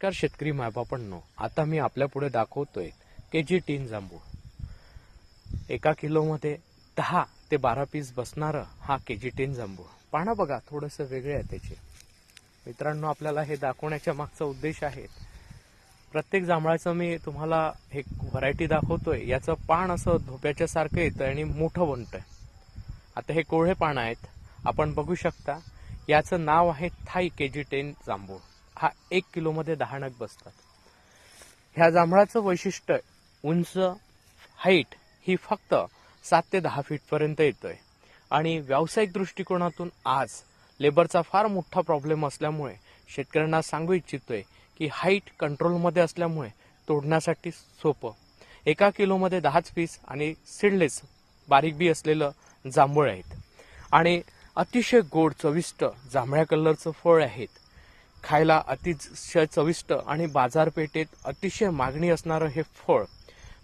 नमस्कार शेतकरी मायबापांनो, आता मी आपल्या पुढे दाखवतोय KG 10 जांभूळ। एका किलोमध्ये 10 ते 12 पीस बसणारा हा KG 10 जांभूळ। पाना बघा, थोडंसं वेगळे आहे त्याचे। मित्रांनो, आपल्याला हे दाखवण्याचा मागचा उद्देश आहे, प्रत्येक जांभळाचं मी तुम्हाला एक व्हरायटी दाखवतोय, याचं पान असं धोप्याच्या सारखं येतं आणि मोठं बनतंय। आता हे कोवळे पान आहेत, आपण बघू शकता। याचं नाव आहे थाई KG 10 जांभूळ। हा 1 किलो मध्ये 10 नग बसतात। ह्या जांभळाचं वैशिष्ट्य, उंच हाईट ही फक्त 7 ते 10 फीट पर्यंत येतोय आणि व्यावसायिक दृष्टिकोनातून आज लेबरचा फार मोठा प्रॉब्लेम असल्यामुळे शेतकऱ्यांना सांगू इच्छितोय की हाईट कंट्रोल मध्ये असल्यामुळे तोडण्यासाठी सोपं। एका किलो मध्ये 10 पीस आणि सीडलेस बारीक बी असलेलं जांभूळ आहेत आणि अतिशय गोड चविष्ट जांभळ्या कलरचं फळ आहेत। खायला अतिशय चविष्ट आणि बाजारपेठेत अतिशय मागणी असणारं हे फळ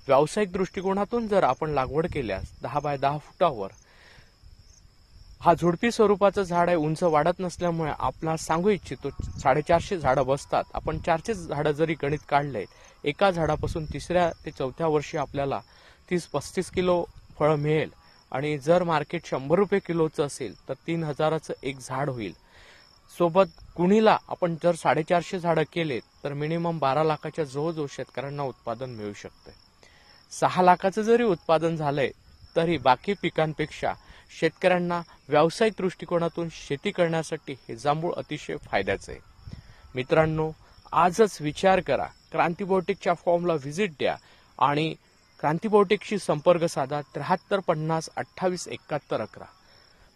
व्यावसायिक दृष्टिकोनातून जर आपण लागवड केल्यास 10 बाय 10 फुटावर, हा झुडपी स्वरूपाचं झाड आहे। उंच वाढत नसल्यामुळे आपला सांगू इच्छितो 450 झाडं बसतात। आपण 400 झाडं जरी गणित काढले, एका झाडापासून तिसऱ्या ते चौथ्या वर्षी आपल्याला 30-35 किलो फळ मिळेल आणि जर मार्केट 100 रुपये किलोचं असेल तर 3000चं एक झाड होईल। सोबत गुणीला आपण जर 450 झाडं केले तर मिनिमम 12 लाखाच्या जवळजवळ शेतकऱ्यांना उत्पादन मिळू शकते। 6 लाखाचं जरी उत्पादन झालंय तरी बाकी पिकांपेक्षा शेतकऱ्यांना व्यावसायिक दृष्टिकोनातून शेती करण्यासाठी हे जांभूळ अतिशय फायद्याचं आहे। मित्रांनो, आजच विचार करा, क्रांतिबोटेकच्या फॉर्मला व्हिजिट द्या आणि क्रांतिबोटेकशी संपर्क साधा 73 50 28 71 11।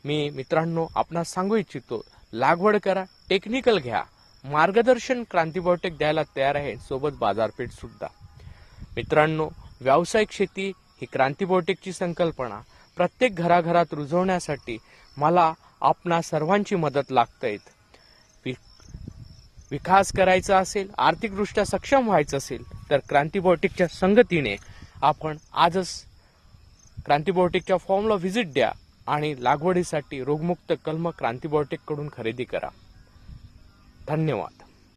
मी मित्रांनो आपणास सांगू इच्छितो, लागवड करा, टेक्निकल घ्या, मार्गदर्शन क्रांतिबोटेक द्यायला तयार आहे, सोबत बाजारपेठ सुद्धा। मित्रांनो, व्यावसायिक शेती ही क्रांतिबोटेकची संकल्पना प्रत्येक घराघरात रुजवण्यासाठी मला आपणा सर्वांची मदत लागते। विकास करायचा असेल, आर्थिकदृष्ट्या सक्षम व्हायचं असेल तर क्रांतिबोटेकच्या संगतीने आपण आजच क्रांतिबोटेकच्या फॉर्मला व्हिजिट द्या आणि लागवडीसाठी रोगमुक्त कलम क्रांतिबोटेक कडून खरेदी करा। धन्यवाद।